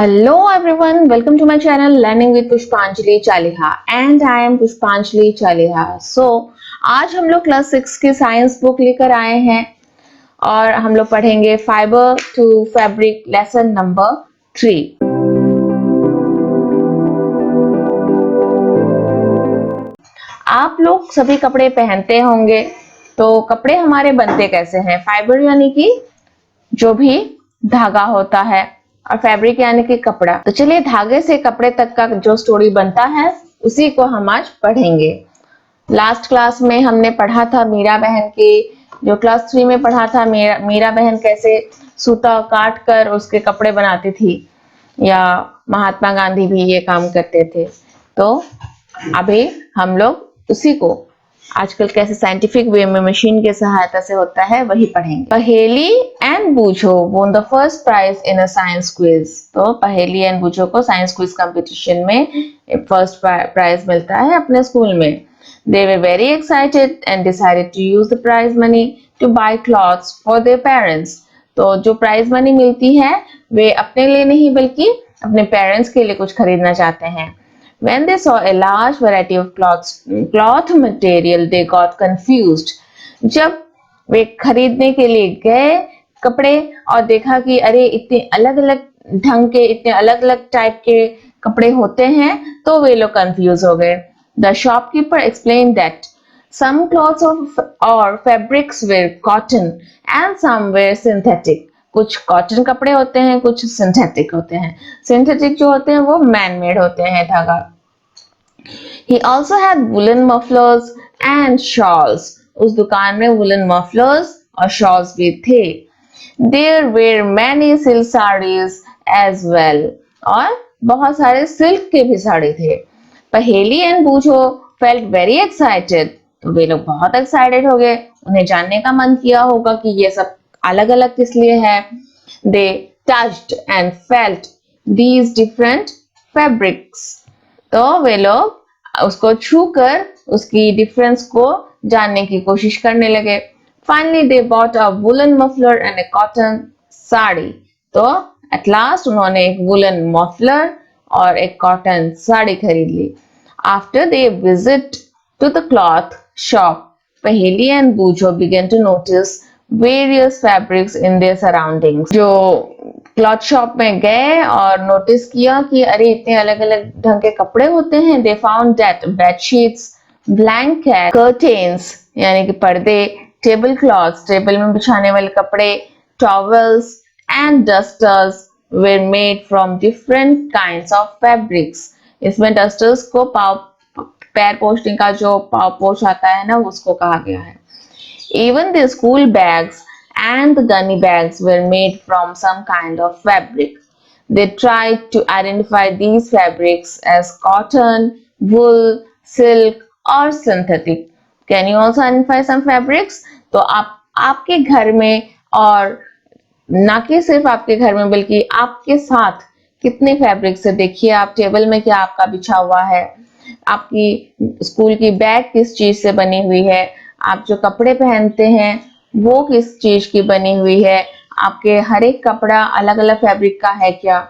Hello everyone, welcome to my channel Learning with Pushpanjali Chaliha and I am Pushpanjali Chaliha. So आज हम लोग class 6 की science book लेकर आए हैं और हम लोग पढ़ेंगे fiber to fabric lesson number 3। आप लोग सभी कपड़े पहनते होंगे, तो कपड़े हमारे बनते कैसे हैं? फाइबर यानी कि जो भी धागा होता है और फैब्रिक यानी कि कपड़ा। तो चलिए धागे से कपड़े तक का जो स्टोरी बनता है उसी को हम आज पढ़ेंगे। लास्ट क्लास में हमने पढ़ा था मीरा बहन की, जो क्लास 3 में पढ़ा था मीरा बहन कैसे सूता काट कर उसके कपड़े बनाती थी, या महात्मा गांधी भी ये काम करते थे। तो अभी हम लोग उसी को आजकल कैसे साइंटिफिक वे में मशीन की सहायता से होता है वही पढ़ेंगे। पहेली एंड बूझो won the first prize in a science quiz। तो पहेली एंड बूझो को साइंस क्विज कंपटीशन में फर्स्ट प्राइज मिलता है अपने स्कूल में। They were very excited and decided to use the prize money to buy clothes for their parents। तो जो प्राइज मनी मिलती है वे अपने लिए नहीं बल्कि अपने पेरेंट्स के लिए कुछ खरीदना चाहते हैं। When they saw a large variety of cloth material, they got confused। जब वे खरीदने के लिए गए कपड़े और देखा कि अरे इतने अलग अलग ढंग के, इतने अलग अलग टाइप के कपड़े होते हैं, तो वे लोग कंफ्यूज हो गए। The shopkeeper explained that some cloths or fabrics were cotton and some were synthetic। कुछ कॉटन कपड़े होते हैं, कुछ सिंथेटिक होते हैं। सिंथेटिक जो होते हैं वो मैन मेड होते हैं धागा। He also had woolen mufflers and shawls। उस दुकान में woolen mufflers और shawls भी थे। There were many silk sarees as well। और बहुत सारे सिल्क के भी साड़ी थे। पहेली एंड बूझो felt very excited। तो वे लोग बहुत एक्साइटेड हो गए, उन्हें जानने का मन किया होगा कि ये सब अलग अलग किस लिए है। They touched and felt these different fabrics। तो वे लोग उसको छूकर उसकी डिफरेंस को जानने की कोशिश करने लगे। Finally they bought a woolen muffler and a cotton sari. तो at last उन्होंने एक woolen muffler और एक cotton साड़ी खरीद ली। After they visit to the cloth shop, पहेली and बूझो began to notice various fabrics in their surroundings। जो क्लॉथ शॉप में गए और नोटिस किया कि अरे इतने अलग अलग ढंग के कपड़े होते हैं। They found that bedsheets, blanket, curtains यानी कि पर्दे, टेबल क्लॉथ्स टेबल में बिछाने वाले कपड़े, towels and dusters were made from different kinds of fabrics। इसमें डस्टर्स को पैर पोंछने का जो पाव पोंछ आता है ना, उसको कहा गया है। Even the school bags and the gunny bags were made from some kind of fabric। They tried to identify these fabrics as cotton, wool, silk or synthetic। Can you also identify some fabrics? तो आपके घर में, और ना कि सिर्फ आपके घर में बल्कि आपके साथ कितने फैब्रिक्स है। देखिए आप टेबल में क्या आपका बिछा हुआ है, आपकी स्कूल की बैग किस चीज से बनी हुई है, आप जो कपड़े पहनते हैं वो किस चीज की बनी हुई है, आपके हर एक कपड़ा अलग अलग फैब्रिक का है क्या।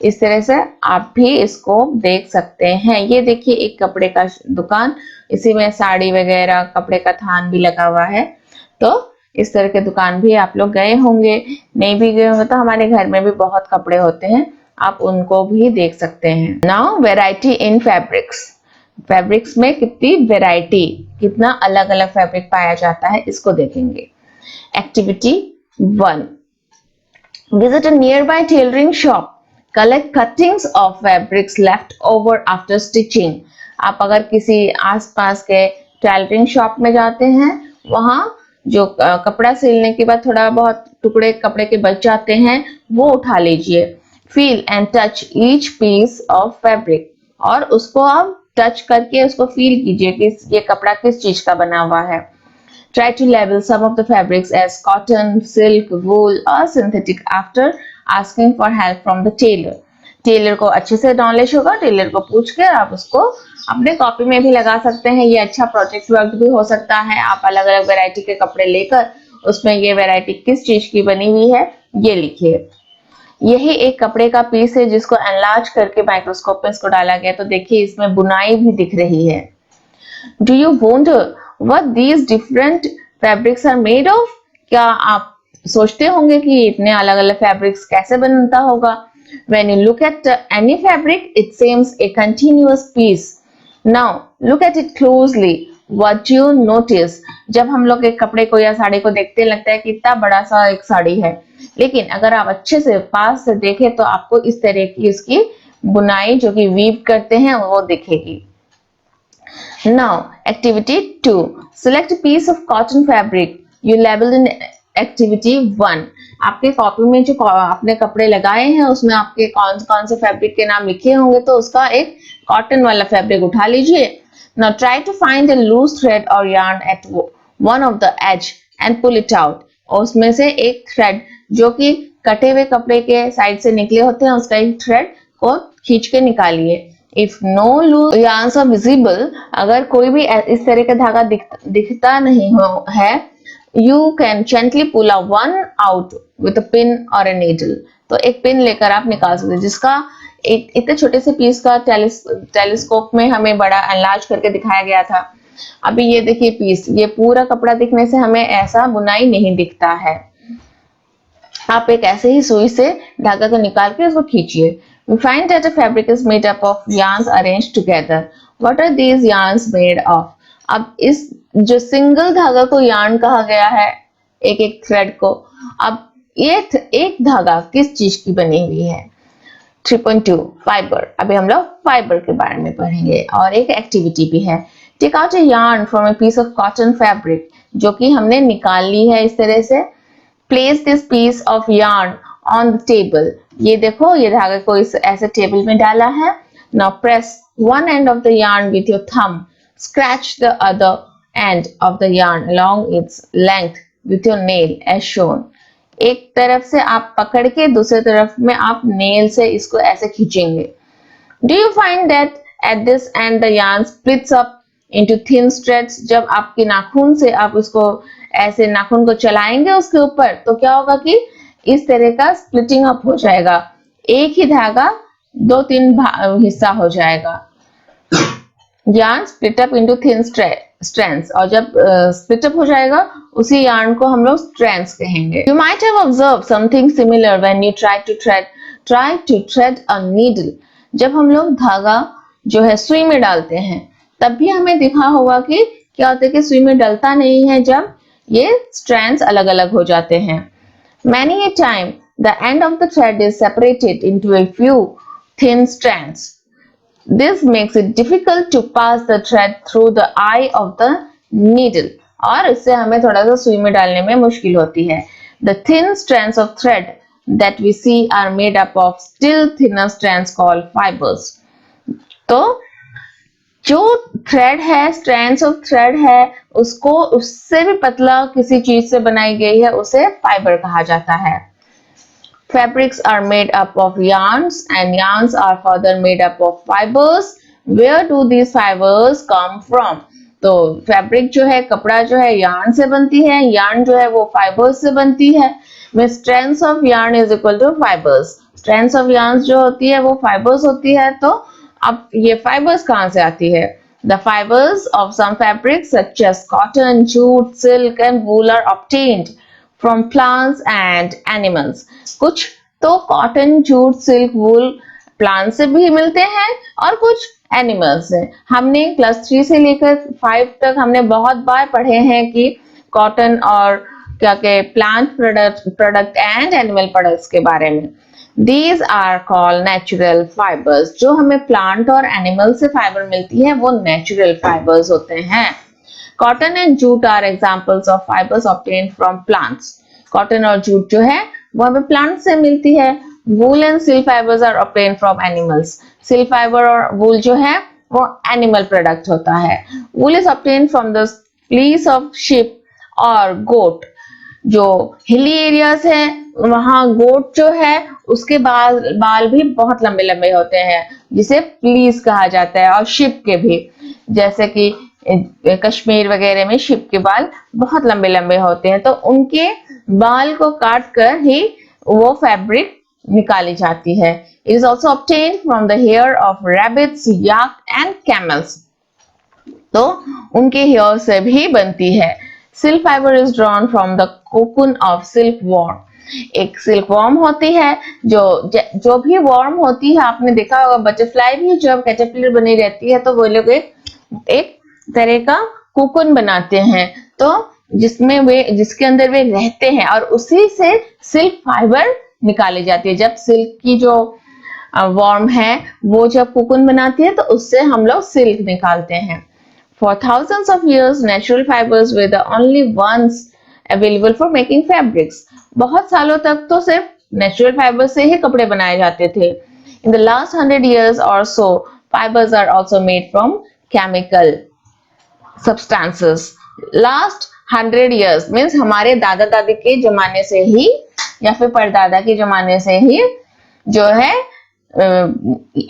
इस तरह से आप भी इसको देख सकते हैं। ये देखिए एक कपड़े का दुकान, इसी में साड़ी वगैरह कपड़े का थान भी लगा हुआ है। तो इस तरह के दुकान भी आप लोग गए होंगे, नहीं भी गए होंगे तो हमारे घर में भी बहुत कपड़े होते हैं, आप उनको भी देख सकते हैं। Now variety in fabrics. Fabrics में कितनी वेराइटी, कितना अलग अलग फैब्रिक पाया जाता है, इसको देखेंगे। Activity 1, visit a near by tailoring shop, collect cuttings of fabrics left over after stitching. आप अगर किसी आसपास के टेलरिंग शॉप में जाते हैं, वहां जो कपड़ा सिलने के बाद थोड़ा बहुत टुकड़े कपड़े के बच जाते हैं वो उठा लीजिए। Feel and touch each piece of fabric, और उसको आप टच करके उसको फील कीजिए कि ये कपड़ा किस चीज का बना हुआ है। Try to label some of the fabrics as cotton, silk, wool or synthetic after asking for help from the tailor। Tailor को अच्छे से नॉलेज होगा, टेलर को पूछ कर आप उसको अपने कॉपी में भी लगा सकते हैं। ये अच्छा प्रोजेक्ट वर्क भी हो सकता है। आप अलग अलग वैरायटी के कपड़े लेकर उसमें ये वैरायटी किस चीज की बनी हुई है ये लिखिए। यही एक कपड़े का पीस है जिसको एनलार्ज करके माइक्रोस्कोप में इसको डाला गया, तो देखिए इसमें बुनाई भी दिख रही है। Do you wonder what these different fabrics are made of? क्या आप सोचते होंगे कि इतने अलग अलग फैब्रिक्स कैसे बनता होगा? When you look at any fabric, it seems a continuous piece. Now look at it closely. What do you notice? जब हम लोग एक कपड़े को या साड़ी को देखते हैं लगता है कि इतना बड़ा सा एक साड़ी है, लेकिन अगर आप अच्छे से पास से देखें तो आपको इस तरह की इसकी बुनाई जो कि वीव करते हैं वो दिखेगी। Now activity 2. Select a piece of cotton fabric you labeled in activity 1. आपके कॉपी में जो आपने कपड़े लगाए हैं उसमें आपके कौन कौन से फैब्रिक के नाम लिखे होंगे, तो उसका एक कॉटन वाला फैब्रिक उठा लीजिए। Now try to find a loose thread or yarn at one of the edge and pull it out. और उसमें से एक थ्रेड जो कि कटे हुए कपड़े के साइड से निकले होते हैं उसका एक थ्रेड को खींच के निकालिए। If no loose yarns are visible, अगर कोई भी इस तरह का धागा दिखता नहीं है, you can gently pull a one out with a pin or a needle. तो एक पिन लेकर आप निकाल सकते हैं, जिसका एक इतने छोटे से पीस का टेलीस्कोप में हमें बड़ा एनलार्ज करके दिखाया गया था। अभी ये देखिए पीस, ये पूरा कपड़ा दिखने से हमें ऐसा बुनाई नहीं दिखता है। आप एक ऐसे ही सुई से धागा को निकाल के उसको खींचिए। We find that a fabric is made up of yarns arranged together. What are these yarns made of? अब इस जो सिंगल धागा को यार्न कहा गया है, एक एक थ्रेड को, अब ये एक धागा किस चीज की बनी हुई है? 3.2 फाइबर। अभी हम लोग फाइबर के बारे में पढ़ेंगे और एक एक्टिविटी भी है। Take out a yarn from a piece of cotton fabric, जो कि हमने निकाल ली है इस तरह से। Place this piece of yarn on the table. ये देखो ये धागे को इस ऐसे टेबल में डाला है। Now press one end of the yarn with your thumb, scratch the other end of the yarn along its length with your nail as shown. एक तरफ से आप पकड़ के दूसरे तरफ में आप नेल से इसको ऐसे खींचेंगे। Do you find that at this end the yarn splits up into thin strands? जब आपके नाखून से आप उसको ऐसे नाखून को चलाएंगे उसके ऊपर, तो क्या होगा कि इस तरह का स्प्लिटिंग अप हो जाएगा, एक ही धागा दो तीन हिस्सा हो जाएगा। Yarn split up into thin strands, और जब स्प्लिट अप हो जाएगा उसी यार्न को हम लोग स्ट्रैंड्स कहेंगे। You might have observed something similar when you try to thread a needle. जब हम लोग धागा जो है सुई में डालते हैं तब भी हमें दिखा होगा कि क्या होता है कि सुई में डलता नहीं है जब ये स्ट्रैंड्स अलग अलग हो जाते हैं। Many a time the end of the thread is separated into a few thin strands. This makes it difficult to pass the thread through the eye of the needle. और इससे हमें थोड़ा सा सुई में डालने में मुश्किल होती है। The thin strands of thread that we see are made up of still thinner strands called fibers. तो जो थ्रेड है, स्ट्रैंड्स ऑफ थ्रेड है, उसको उससे भी पतला किसी चीज से बनाई गई है उसे फाइबर कहा जाता है। Fabrics are made up of yarns and yarns are further made up of fibers. Where do these fibers come from? तो फैब्रिक जो है, कपड़ा जो है यार्न से बनती है, यार्न जो है वो फाइबर्स से बनती है। में strands of yarn is equal to fibres. Strands of yarn जो होती है वो फाइबर्स होती है। तो अब ये फाइबर्स कहाँ से आती है? The fibers of some fabrics such as cotton, jute, silk and wool are obtained from plants and animals. कुछ तो कॉटन, जूट, सिल्क, वूल प्लांट से भी मिलते हैं और कुछ एनिमल्स से। हमने क्लास 3 से लेकर 5 तक हमने बहुत बार पढ़े हैं कि कॉटन और क्या के plant product and animal products के बारे में। These are called natural fibers. जो हमें प्लांट और एनिमल से फाइबर मिलती है वो नेचुरल फाइबर्स होते हैं। Cotton and jute are examples of fibers obtained from plants. Cotton और jute जो है वो हमें प्लांट से मिलती है। Wool and silk fibers are obtained from animals. Silk fiber और wool जो है वो एनिमल प्रोडक्ट होता है। Wool is obtained from the fleece of sheep और goat. जो हिली एरियाज है वहां गोट जो है उसके बाल भी बहुत लंबे लंबे होते हैं जिसे फ्लीस कहा जाता है, और शिप के भी, जैसे कि कश्मीर वगैरह में शिप के बाल बहुत लंबे लंबे होते हैं। तो उनके बाल को काट कर ही वो फैब्रिक निकाली जाती है। It is also obtained from the hair of rabbits, yak and camels. तो उनके हेयर से भी बनती है। Silk fibre is drawn from the cocoon of silk worm. एक सिल्क वॉर्म होती है, जो भी वॉर्म होती है, आपने देखा होगा बटरफ्लाई भी जब कैटरपिलर बनी रहती है तो वो लोग एक तरह का कोकून बनाते हैं, तो जिसके अंदर वे रहते हैं और उसी से सिल्क फाइबर निकाली जाती है। जब सिल्क की जो वॉर्म है वो जब कोकून बनाती है तो उससे हम लोग सिल्क निकालते हैं। For thousands of years, natural fibers were the only ones available for making fabrics. बहुत सालों तक तो सिर्फ नेचुरल फाइबर से ही कपड़े बनाए जाते थे। In the last 100 years or so, fibers are also made from chemical substances. Last 100 years means हमारे दादा दादी के जमाने से ही या फिर परदादा के जमाने से ही जो है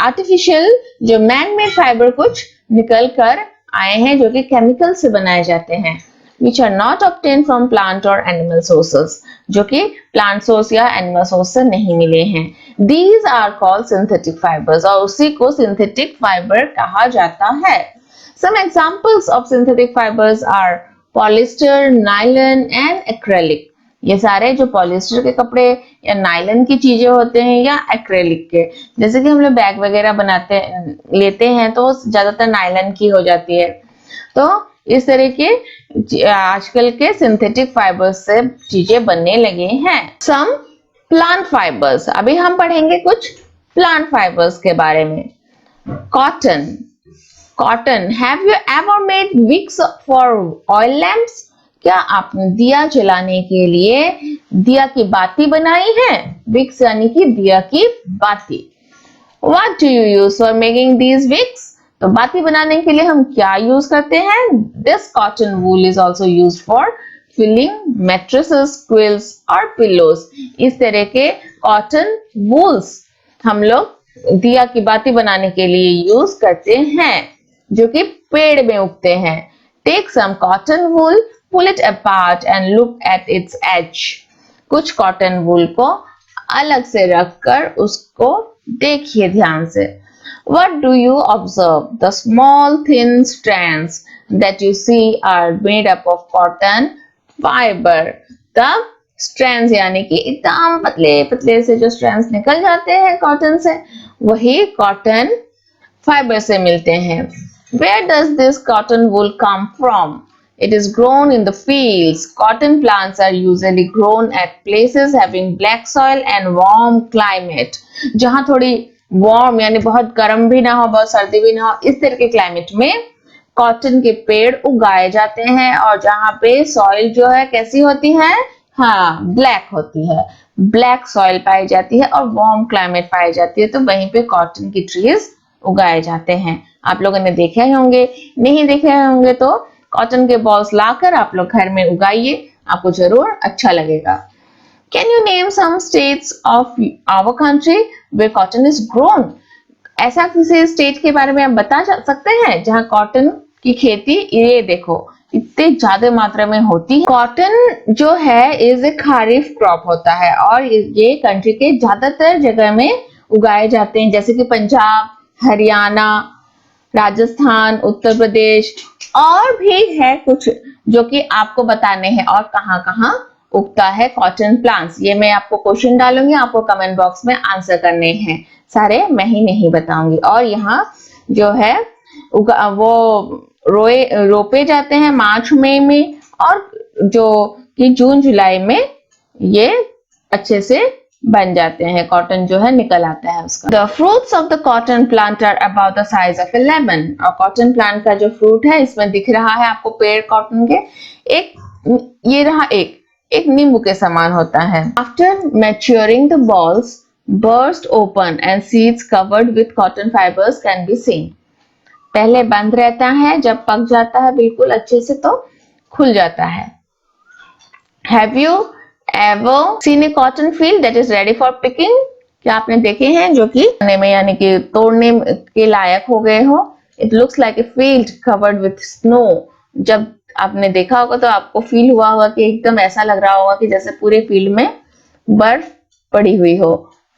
आर्टिफिशियल जो मैन मेड फाइबर कुछ निकल कर आए हैं जो कि केमिकल से बनाए जाते हैं, which are not obtained from plant or animal sources, जो कि प्लांट सोर्स या एनिमल सोर्स से नहीं मिले हैं। These are called synthetic fibers और उसी को सिंथेटिक फाइबर कहा जाता है। Some examples of synthetic fibers are polyester, nylon and acrylic. ये सारे जो पॉलिस्टर के कपड़े या नायलन की चीजें होते हैं या एक्रेलिक के, जैसे कि हम लोग बैग वगैरह लेते हैं तो ज्यादातर नायलन की हो जाती है। तो इस तरह के आजकल के सिंथेटिक फाइबर्स से चीजें बनने लगे हैं। सम प्लांट फाइबर्स, अभी हम पढ़ेंगे कुछ प्लांट फाइबर्स के बारे में। Cotton, have you ever made wicks for oil lamps? क्या आपने दिया जलाने के लिए दिया की बाती बनाई है? विक्स यानी कि दिया की बाती। What do you use for making these wicks? तो बाती बनाने के लिए हम क्या यूज करते हैं? This cotton wool is also used for filling mattresses, quilts और pillows. इस तरह के कॉटन वूल्स हम लोग दिया की बाती बनाने के लिए यूज करते हैं जो कि पेड़ में उगते हैं। Take some cotton wool, pull it apart and look at its edge. कुछ कॉटन वूल को अलग से रखकर उसको देखिए ध्यान से। What do you observe? The small thin strands that you see are made up of cotton fiber. तब strands यानी कि एकदम पतले पतले से जो strands निकल जाते हैं कॉटन से, वही कॉटन फाइबर से मिलते हैं। Where does this cotton wool come from? It is grown in the fields. Cotton plants are usually grown at places having black soil and warm climate. जहाँ थोड़ी warm यानी बहुत गर्म भी ना हो बहुत सर्दी भी ना हो, इस तरह के क्लाइमेट में कॉटन के पेड़ उगाए जाते हैं और जहाँ पे सॉइल जो है कैसी होती है? हाँ, ब्लैक होती है, ब्लैक सॉइल पाई जाती है और वार्म क्लाइमेट पाई जाती है, तो वहीं पे कॉटन की ट्रीज उगाए जाते हैं। आप लोगों ने देखे होंगे, नहीं देखे होंगे तो कॉटन के बॉल्स लाकर आप लोग घर में उगाइए, आपको जरूर अच्छा लगेगा। Can you name some states of our country where cotton is grown? ऐसा किसी स्टेट के बारे में आप बता सकते हैं जहां कॉटन की खेती, ये देखो इतने ज्यादा मात्रा में होती है। कॉटन जो है इज ए खरीफ क्रॉप होता है और ये कंट्री के ज्यादातर जगह में उगाए जाते हैं, जैसे कि पंजाब, हरियाणा, राजस्थान, उत्तर प्रदेश और भी है कुछ जो कि आपको बताने हैं और कहां-कहां उगता है कॉटन प्लांट्स। ये मैं आपको क्वेश्चन डालूंगी, आपको कमेंट बॉक्स में आंसर करने हैं, सारे मैं ही नहीं बताऊंगी। और यहाँ जो है वो रोपे जाते हैं मार्च मई में और जो कि जून जुलाई में ये अच्छे से बन जाते हैं, कॉटन जो है निकल आता है उसका। The fruits of the cotton plant are about the size of a lemon. और कॉटन प्लांट का जो फ्रूट है इसमें दिख रहा है आपको पेड़ कॉटन के, ये रहा एक नींबू के समान होता है। After maturing the balls burst open and seeds covered with cotton fibers can be seen. पहले बंद रहता है, जब पक जाता है बिल्कुल अच्छे से तो खुल जाता है। Have you ever seen a cotton field that is ready for picking? क्या आपने देखे हैं जो कि यानी कि तोड़ने के लायक हो गए हो? It looks like a field covered with snow. जब आपने देखा होगा तो आपको फील हुआ होगा कि एकदम ऐसा लग रहा होगा कि जैसे पूरे फील्ड में बर्फ पड़ी हुई हो।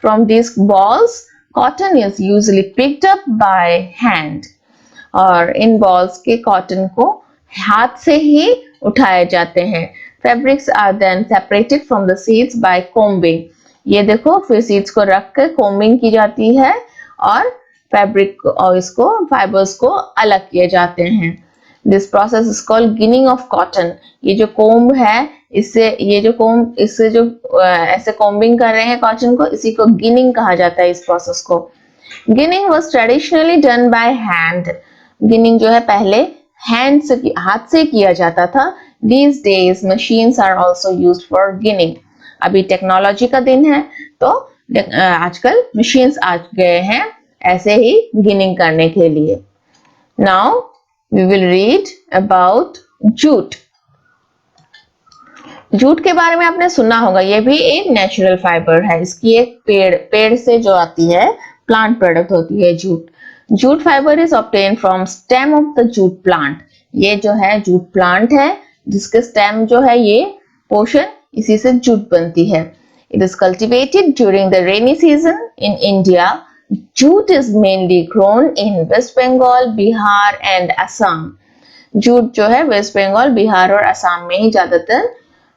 From these balls, cotton is usually picked up by hand. और इन balls के cotton को हाथ से ही उठाए जाते हैं. Fabrics are then separated from the seeds by combing. ये देखो फिर seeds को रख कर combing की जाती है और फैब्रिक और इसको फाइबर्स को अलग किए जाते हैं. This process is called ginning of cotton. ये जो कोम्ब है, इससे ये जो कोम्ब इससे जो ऐसे कोम्बिंग कर रहे हैं कॉटन को, इसी को गिनिंग कहा जाता है. इस प्रोसेस को ginning was traditionally done by hand. Ginning जो है पहले हैंड से हाथ से किया जाता था. These days machines are also used for ginning. अभी टेक्नोलॉजी का दिन है तो आजकल मशीन्स आ गए हैं ऐसे ही गिनिंग करने के लिए. Now we will read about jute. Jute के बारे में आपने सुना होगा. ये भी एक नेचुरल फाइबर है. इसकी एक पेड़ से जो आती है प्लांट प्रोडक्ट होती है jute. Jute fibre is obtain from stem of the jute plant. ये जो है जूट प्लांट है जिसके स्टेम जो है ये पोर्शन, इसी से जूट बनती है. It is cultivated during the rainy season in India. Jute is mainly grown in West Bengal, Bihar and Assam. Jute जो है वेस्ट बंगाल, बिहार और असम में ही ज्यादातर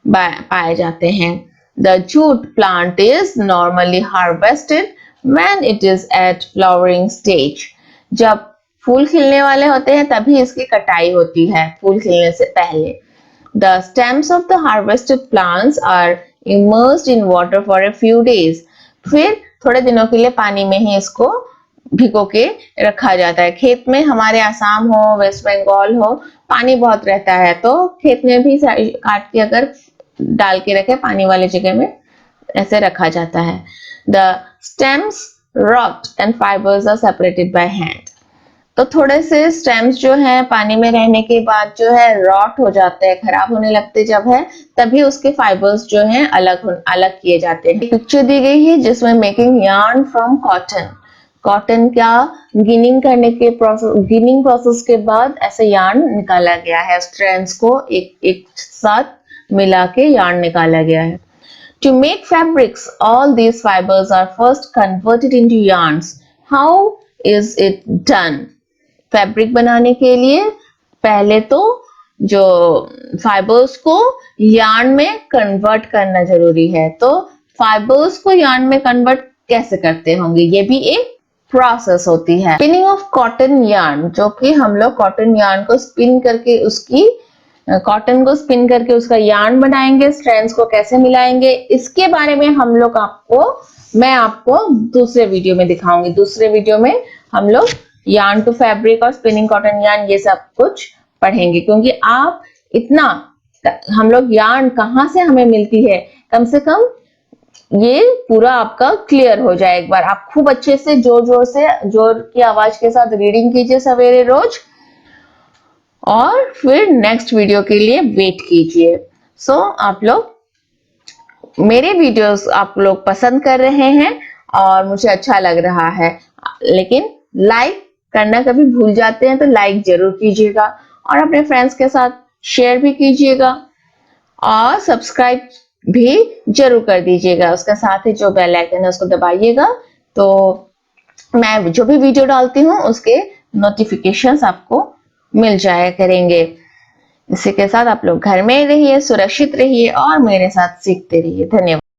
पाए जाते हैं. The jute plant is normally harvested when it is at flowering stage. जब फूल खिलने वाले होते हैं तभी इसकी कटाई होती है, फूल खिलने से पहले. The stems of the harvested plants are immersed in water for a few days. फिर थोड़े दिनों के लिए पानी में ही इसको भिगो के रखा जाता है. खेत में हमारे आसाम हो, वेस्ट बंगाल हो, पानी बहुत रहता है तो खेत में भी काट के अगर डाल के रखे पानी वाली जगह में ऐसे रखा जाता है. The stems rot and fibers are separated by hand. तो थोड़े से स्टेम्स जो है पानी में रहने के बाद जो है रॉट हो जाते हैं, खराब होने लगते जब है, तभी उसके फाइबर्स जो हैं अलग किए जाते हैं. पिक्चर दी गई है जिसमें making yarn from cotton. Cotton का गिनिंग करने के गिनिंग प्रोसेस के बाद ऐसे यार्न निकाला गया है. स्ट्रैंड्स को एक साथ मिला के यार्न निकाला गया है. To make fabrics, all these fibers are first converted into yarns. How is it done? Fabric बनाने के लिए पहले तो जो फाइबर्स को यार्न में कन्वर्ट करना जरूरी है. तो फाइबर्स को यार्न में कन्वर्ट कैसे करते होंगे, ये भी एक प्रोसेस होती है. स्पिनिंग ऑफ कॉटन यार्न, जो कि हम लोग कॉटन यार्न को स्पिन करके उसकी कॉटन को स्पिन करके उसका यार्न बनाएंगे. स्ट्रैंड्स को कैसे मिलाएंगे, इसके बारे में मैं आपको दूसरे वीडियो में दिखाऊंगी. दूसरे वीडियो में हम लोग यार्न टू फैब्रिक और स्पिनिंग कॉटन यार्न ये सब कुछ पढ़ेंगे, क्योंकि आप इतना हम लोग यार्न कहाँ से हमें मिलती है, कम से कम ये पूरा आपका क्लियर हो जाए. एक बार आप खूब अच्छे से जोर की आवाज के साथ रीडिंग कीजिए सवेरे रोज, और फिर नेक्स्ट वीडियो के लिए वेट कीजिए. सो आप लोग मेरे वीडियोस आप लोग पसंद कर रहे हैं और मुझे अच्छा लग रहा है, लेकिन लाइक करना कभी भूल जाते हैं तो लाइक जरूर कीजिएगा और अपने फ्रेंड्स के साथ शेयर भी कीजिएगा और सब्सक्राइब भी जरूर कर दीजिएगा. उसके साथ ही जो बेल आइकन है उसको दबाइएगा, तो मैं जो भी वीडियो डालती हूँ उसके नोटिफिकेशंस आपको मिल जाया करेंगे. इसी के साथ आप लोग घर में रहिए, सुरक्षित रहिए और मेरे साथ सीखते रहिए. धन्यवाद.